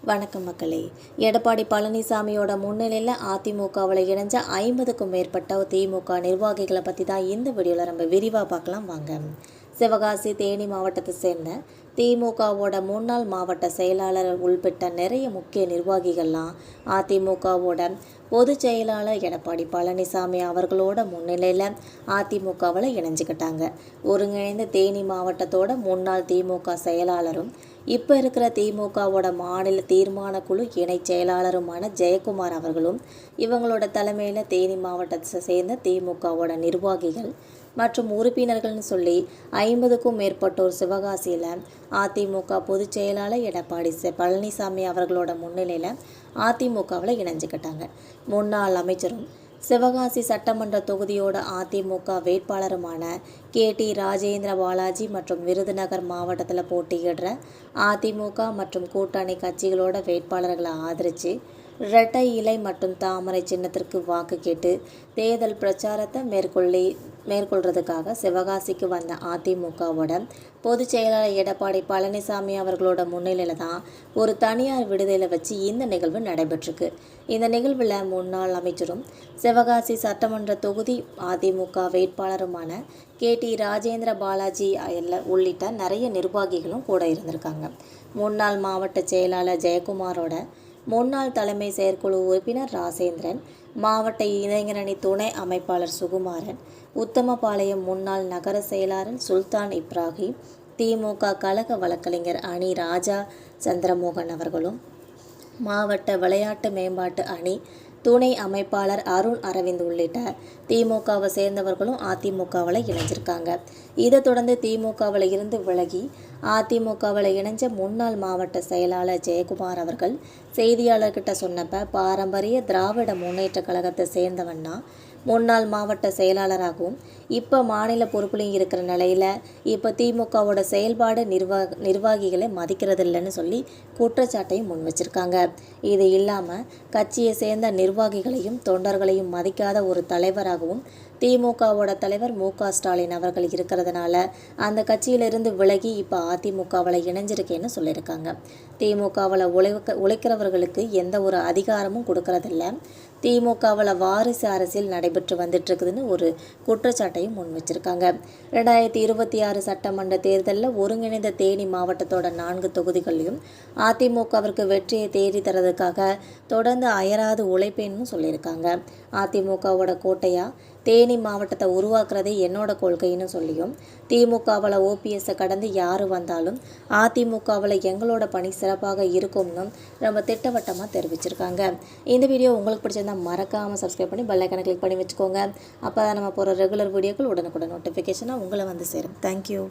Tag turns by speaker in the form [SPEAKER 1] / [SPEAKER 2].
[SPEAKER 1] வணக்கம் மக்களே. எடப்பாடி பழனிசாமியோட முன்னிலையில் அதிமுகவில் இணைஞ்ச 50க்கும் மேற்பட்ட திமுக நிர்வாகிகளை பற்றி தான் இந்த வீடியோவில் நம்ம விரிவாக பார்க்கலாம் வாங்க. சிவகாசி, தேனி மாவட்டத்தை சேர்ந்த திமுகவோட முன்னாள் மாவட்ட செயலாளர் உள்பட்ட நிறைய முக்கிய நிர்வாகிகள்லாம் அதிமுகவோட பொதுச் செயலாளர் எடப்பாடி பழனிசாமி அவர்களோட முன்னிலையில் அதிமுகவில் இணைஞ்சிக்கிட்டாங்க. ஒருங்கிணைந்த தேனி மாவட்டத்தோட முன்னாள் திமுக செயலாளரும் இப்போ இருக்கிற திமுகவோட மாநில தீர்மான குழு இணை செயலாளருமான ஜெயக்குமார் அவர்களும் இவங்களோட தலைமையில் தேனி மாவட்டத்தை சேர்ந்த திமுகவோட நிர்வாகிகள் மற்றும் உறுப்பினர்கள்னு சொல்லி 50க்கும் மேற்பட்டோர் சிவகாசியில் அதிமுக பொதுச் செயலாளர் எடப்பாடி பழனிசாமி அவர்களோட முன்னிலையில் அதிமுகவில் இணைஞ்சிக்கிட்டாங்க. முன்னாள் அமைச்சரும் சிவகாசி சட்டமன்ற தொகுதியோட அதிமுக வேட்பாளருமான KT ராஜேந்திர பாலாஜி மற்றும் விருதுநகர் மாவட்டத்தில் போட்டியிடுற அதிமுக மற்றும் கூட்டணி கட்சிகளோட வேட்பாளர்களை ஆதரித்து இரட்டை இலை மற்றும் தாமரை சின்னத்திற்கு வாக்கு கேட்டு தேர்தல் பிரச்சாரத்தை மேற்கொள்றதுக்காக சிவகாசிக்கு வந்த அதிமுகவோட பொதுச் செயலாளர் எடப்பாடி பழனிசாமி அவர்களோட முன்னிலையில் தான் ஒரு தனியார் விடுதியில் வச்சு இந்த நிகழ்வு நடைபெற்றிருக்கு. இந்த நிகழ்வில் முன்னாள் அமைச்சரும் சிவகாசி சட்டமன்ற தொகுதி அதிமுக வேட்பாளருமான KT ராஜேந்திர பாலாஜி உள்ளிட்ட நிறைய நிர்வாகிகளும் கூட இருந்திருக்காங்க. முன்னாள் மாவட்ட செயலாளர் ஜெயக்குமாரோட முன்னாள் தலைமை செயற்குழு உறுப்பினர் ராசேந்திரன், மாவட்ட இளைஞரணி துணை அமைப்பாளர் சுகுமாரன், உத்தமபாளையம் முன்னாள் நகர செயலாளர் சுல்தான் இப்ராஹிம், திமுக கழக வழக்கறிஞர் அணி ராஜா சந்திரமோகன் அவர்களும், மாவட்ட விளையாட்டு மேம்பாட்டு அணி துணை அமைப்பாளர் அருண் அரவிந்த் உள்ளிட்ட திமுகவை சேர்ந்தவர்களும் அதிமுகவில் இணைஞ்சிருக்காங்க. இதை தொடர்ந்து திமுகவில் இருந்து விலகி அதிமுகவில் இணைஞ்ச முன்னாள் மாவட்ட செயலாளர் ஜெயக்குமார் அவர்கள் செய்தியாளர்கிட்ட சொன்னப்ப, பாரம்பரிய திராவிட முன்னேற்ற கழகத்தை சேர்ந்தவன்னா முன்னாள் மாவட்ட செயலாளராகவும் இப்போ மாநில பொறுப்புலையும் இருக்கிற நிலையில் இப்போ திமுகவோட செயல்பாடு நிர்வாகிகளை மதிக்கிறது இல்லைன்னு சொல்லி குற்றச்சாட்டையும் முன் வச்சிருக்காங்க. இது இல்லாமல் கட்சியை சேர்ந்த நிர்வாகிகளையும் தொண்டர்களையும் மதிக்காத ஒரு தலைவராகவும் திமுகவோட தலைவர் MK ஸ்டாலின் அவர்கள் இருக்கிறதுனால அந்த கட்சியிலிருந்து விலகி இப்போ அதிமுகவில் இணைஞ்சிருக்கேன்னு சொல்லியிருக்காங்க. திமுகவில் உழைக்கிறவர்களுக்கு எந்த ஒரு அதிகாரமும் கொடுக்கறதில்ல, திமுகவில் வாரிசு அரசியல் நடைபெற்று வந்துட்டுருக்குதுன்னு ஒரு குற்றச்சாட்டையும் முன் வச்சிருக்காங்க. 2026 சட்டமன்ற தேர்தலில் ஒருங்கிணைந்த தேனி மாவட்டத்தோட 4 தொகுதிகளையும் அதிமுகவிற்கு வெற்றியை தேடி தரதுக்காக தொடர்ந்து அயராது உழைப்பேன்னு சொல்லியிருக்காங்க. அதிமுகவோட கோட்டையாக தேனி மாவட்டத்தை உருவாக்குறதே என்னோட கொள்கைன்னு சொல்லியும், திமுகவில் OPSஐ கடந்து யார் வந்தாலும் அதிமுகவில் எங்களோட பணி சிறப்பாக இருக்கும்னு ரொம்ப திட்டவட்டமாக தெரிவிச்சிருக்காங்க. இந்த வீடியோ உங்களுக்கு பிடிச்சிருந்தால் மறக்காமல் சப்ஸ்கிரைப் பண்ணி பெல் ஐகானை கிளிக் பண்ணி வச்சுக்கோங்க. அப்போ தான் நம்ம போகிற ரெகுலர் வீடியோக்கள் உடனுக்குடன் நோட்டிஃபிகேஷனாக உங்களை வந்து சேரும். தேங்க்யூ.